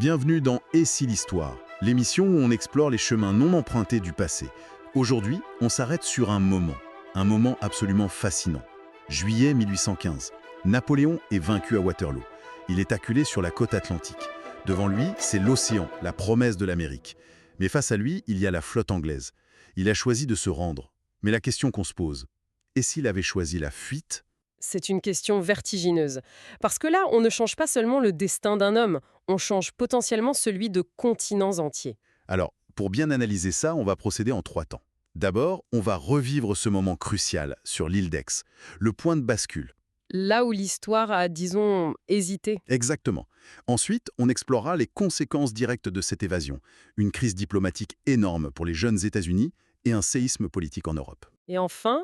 Bienvenue dans Et si l'histoire, l'émission où on explore les chemins non empruntés du passé. Aujourd'hui, on s'arrête sur un moment absolument fascinant. Juillet 1815. Napoléon est vaincu à Waterloo. Il est acculé sur la côte atlantique. Devant lui, c'est l'océan, la promesse de l'Amérique. Mais face à lui, il y a la flotte anglaise. Il a choisi de se rendre. Mais la question qu'on se pose, et s'il avait choisi la fuite ? C'est une question vertigineuse. Parce que là, on ne change pas seulement le destin d'un homme, on change potentiellement celui de continents entiers. Alors, pour bien analyser ça, on va procéder en 3 temps. D'abord, on va revivre ce moment crucial sur l'île d'Aix, le point de bascule. Là où l'histoire a, disons, hésité. Exactement. Ensuite, on explorera les conséquences directes de cette évasion, une crise diplomatique énorme pour les jeunes États-Unis et un séisme politique en Europe. Et enfin,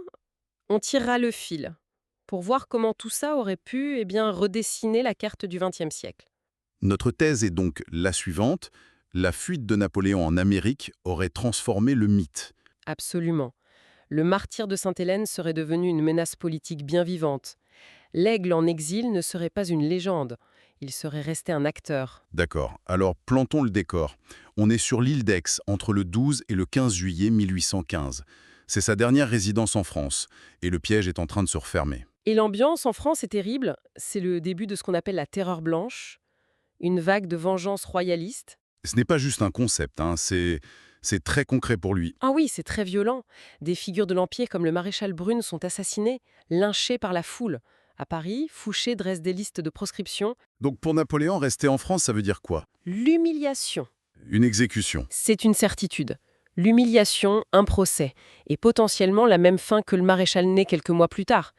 on tirera le fil pour voir comment tout ça aurait pu redessiner la carte du XXe siècle. Notre thèse est donc la suivante. La fuite de Napoléon en Amérique aurait transformé le mythe. Absolument. Le martyr de Sainte-Hélène serait devenu une menace politique bien vivante. L'aigle en exil ne serait pas une légende, il serait resté un acteur. D'accord, alors plantons le décor. On est sur l'île d'Aix entre le 12 et le 15 juillet 1815. C'est sa dernière résidence en France, et le piège est en train de se refermer. Et l'ambiance en France est terrible, c'est le début de ce qu'on appelle la terreur blanche, une vague de vengeance royaliste. Ce n'est pas juste un concept, c'est très concret pour lui. Ah oui, c'est très violent. Des figures de l'Empire comme le maréchal Brune sont assassinées, lynchées par la foule. À Paris, Fouché dresse des listes de proscription. Donc pour Napoléon, rester en France, ça veut dire quoi? L'humiliation, Une exécution. c'est une certitude. L'humiliation, un procès, et potentiellement la même fin que le maréchal Ney quelques mois plus tard.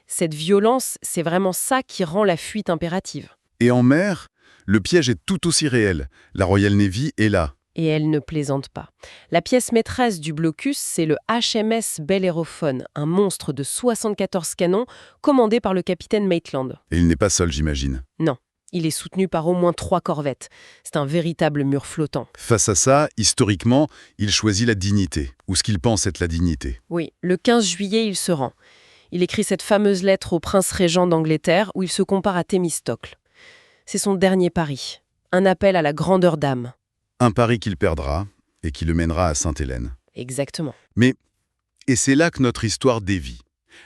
Cette violence, c'est vraiment ça qui rend la fuite impérative. Et en mer, le piège est tout aussi réel. La Royal Navy est là. Et elle ne plaisante pas. La pièce maîtresse du blocus, c'est le HMS Bellérophon, un monstre de 74 canons commandé par le capitaine Maitland. Et il n'est pas seul, j'imagine. Non, il est soutenu par au moins 3 corvettes. C'est un véritable mur flottant. Face à ça, historiquement, il choisit la dignité, ou ce qu'il pense être la dignité. Oui, le 15 juillet, il se rend. Il écrit cette fameuse lettre au prince régent d'Angleterre où il se compare à Thémistocle. C'est son dernier pari, un appel à la grandeur d'âme. Un pari qu'il perdra, et qui le mènera à Sainte-Hélène. Exactement. Et c'est là que notre histoire dévie.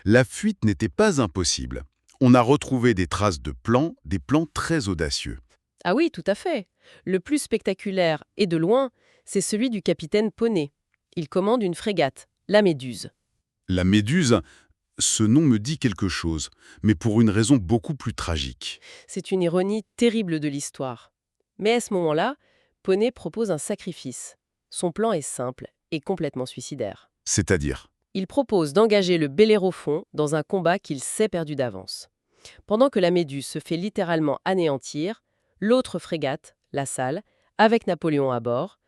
La fuite n'était pas impossible. On a retrouvé des traces de plans, des plans très audacieux. Ah oui, tout à fait. Le plus spectaculaire, et de loin, c'est celui du capitaine Poney. Il commande une frégate, la Méduse. La Méduse, ce nom me dit quelque chose, mais pour une raison beaucoup plus tragique. C'est une ironie terrible de l'histoire. Mais à ce moment-là, Poney propose un sacrifice. Son plan est simple et complètement suicidaire. C'est-à-dire, Il propose d'engager le Bellérophon dans un combat qu'il sait perdu d'avance. Pendant que la Méduse se fait littéralement anéantir, l'autre frégate, la Salle, avec Napoléon à bord,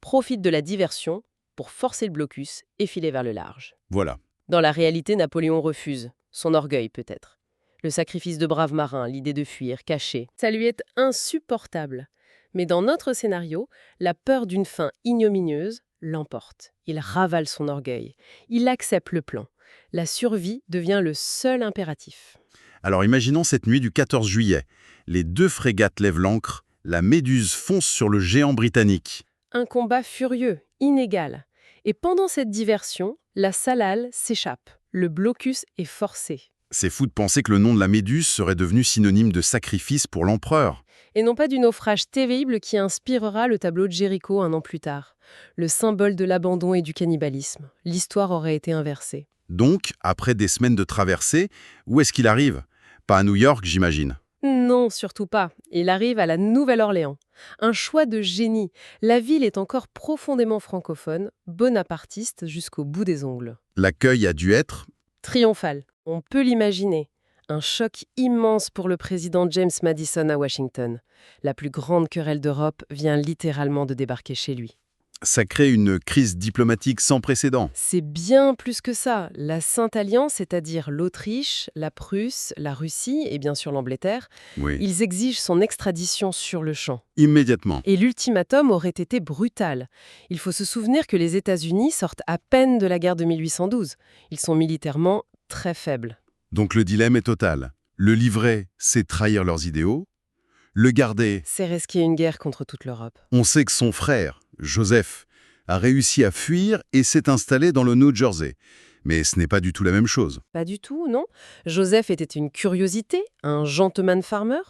profite de la diversion pour forcer le blocus et filer vers le large. voilà. Dans la réalité, Napoléon refuse. Son orgueil, peut-être. Le sacrifice de braves marins, l'idée de fuir, caché. Ça lui est insupportable. Mais dans notre scénario, la peur d'une fin ignominieuse l'emporte. Il ravale son orgueil. Il accepte le plan. La survie devient le seul impératif. Alors imaginons cette nuit du 14 juillet. Les 2 frégates lèvent l'ancre, la Méduse fonce sur le géant britannique. Un combat furieux, inégal. Et pendant cette diversion, la Salale s'échappe. Le blocus est forcé. C'est fou de penser que le nom de la Méduse serait devenu synonyme de sacrifice pour l'empereur. Et non pas du naufrage terrible qui inspirera le tableau de Jéricho un an plus tard. Le symbole de l'abandon et du cannibalisme. L'histoire aurait été inversée. Donc, après des semaines de traversée, où est-ce qu'il arrive? Pas à New York, j'imagine. Non, surtout pas. Il arrive à la Nouvelle-Orléans. Un choix de génie. La ville est encore profondément francophone, bonapartiste jusqu'au bout des ongles. L'accueil a dû être... Triomphal, on peut l'imaginer. Un choc immense pour le président James Madison à Washington. La plus grande querelle d'Europe vient littéralement de débarquer chez lui. Ça crée une crise diplomatique sans précédent. C'est bien plus que ça. La Sainte Alliance, c'est-à-dire l'Autriche, la Prusse, la Russie et bien sûr l'Angleterre, Oui. ils exigent son extradition sur le champ. Immédiatement. Et l'ultimatum aurait été brutal. Il faut se souvenir que les États-Unis sortent à peine de la guerre de 1812. Ils sont militairement très faibles. Donc le dilemme est total. Le livrer, c'est trahir leurs idéaux. le garder. C'est risquer une guerre contre toute l'Europe. On sait que son frère, Joseph, a réussi à fuir et s'est installé dans le New Jersey. Mais ce n'est pas du tout la même chose. Pas du tout, non. Joseph était une curiosité, un gentleman farmer.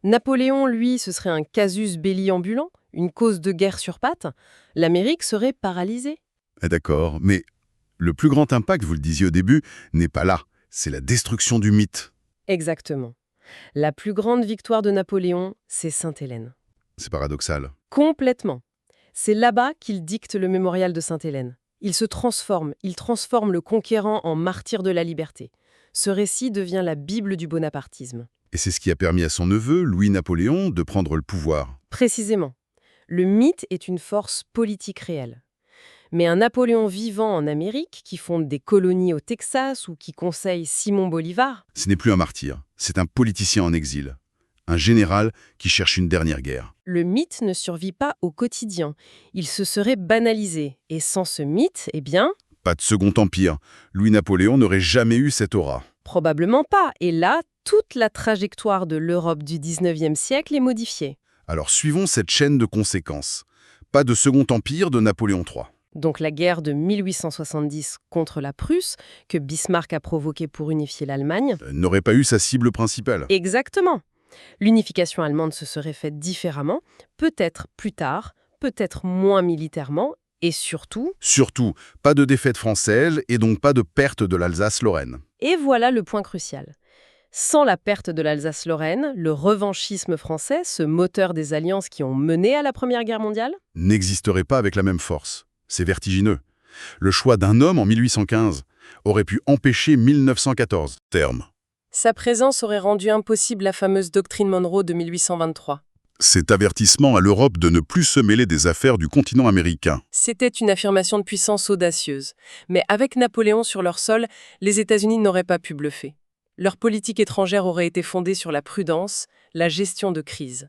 Napoléon, lui, ce serait un casus belli ambulant, une cause de guerre sur pattes. L'Amérique serait paralysée. Ah, d'accord, mais le plus grand impact, vous le disiez au début, n'est pas là. C'est la destruction du mythe. Exactement. La plus grande victoire de Napoléon, c'est Sainte-Hélène. C'est paradoxal. Complètement. C'est là-bas qu'il dicte le mémorial de Sainte-Hélène. Il se transforme, il transforme le conquérant en martyr de la liberté. Ce récit devient la Bible du bonapartisme. Et c'est ce qui a permis à son neveu, Louis-Napoléon, de prendre le pouvoir. Précisément. Le mythe est une force politique réelle. Mais un Napoléon vivant en Amérique, qui fonde des colonies au Texas ou qui conseille Simon Bolivar, Ce n'est plus un martyr, c'est un politicien en exil. Un général qui cherche une dernière guerre. le mythe ne survit pas au quotidien. Il se serait banalisé. Et sans ce mythe, eh bien, Pas de second empire. Louis-Napoléon n'aurait jamais eu cette aura. probablement pas. Et là, toute la trajectoire de l'Europe du 19e siècle est modifiée. Alors suivons cette chaîne de conséquences. Pas de second empire de Napoléon III. Donc la guerre de 1870 contre la Prusse, que Bismarck a provoquée pour unifier l'Allemagne. N'aurait pas eu sa cible principale. Exactement. L'unification allemande se serait faite différemment, peut-être plus tard, peut-être moins militairement, et surtout, Surtout, pas de défaite française et donc pas de perte de l'Alsace-Lorraine. et voilà le point crucial. Sans la perte de l'Alsace-Lorraine, le revanchisme français, ce moteur des alliances qui ont mené à la Première Guerre mondiale, N'existerait pas avec la même force. C'est vertigineux. Le choix d'un homme en 1815 aurait pu empêcher 1914. Terme. sa présence aurait rendu impossible la fameuse doctrine Monroe de 1823. Cet avertissement à l'Europe de ne plus se mêler des affaires du continent américain. C'était une affirmation de puissance audacieuse. Mais avec Napoléon sur leur sol, les États-Unis n'auraient pas pu bluffer. Leur politique étrangère aurait été fondée sur la prudence, la gestion de crise.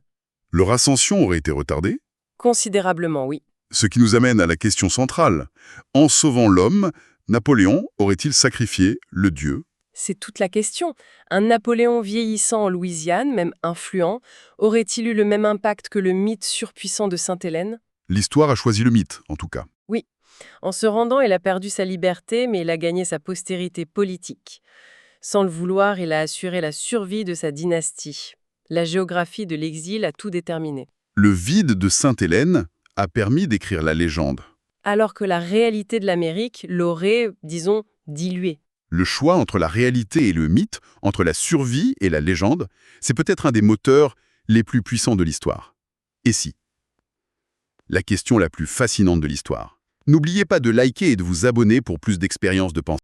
Leur ascension aurait été retardée. Considérablement, oui. Ce qui nous amène à la question centrale. En sauvant l'homme, Napoléon aurait-il sacrifié le dieu? C'est toute la question. Un Napoléon vieillissant en Louisiane, même influent, aurait-il eu le même impact que le mythe surpuissant de Sainte-Hélène? L'histoire a choisi le mythe, en tout cas. En se rendant, il a perdu sa liberté, mais il a gagné sa postérité politique. Sans le vouloir, il a assuré la survie de sa dynastie. La géographie de l'exil a tout déterminé. Le vide de Sainte-Hélène a permis d'écrire la légende. Alors que la réalité de l'Amérique l'aurait, disons, diluée. Le choix entre la réalité et le mythe, entre la survie et la légende, c'est peut-être un des moteurs les plus puissants de l'histoire. Et si? La question la plus fascinante de l'histoire. N'oubliez pas de liker et de vous abonner pour plus d'expériences de pensée.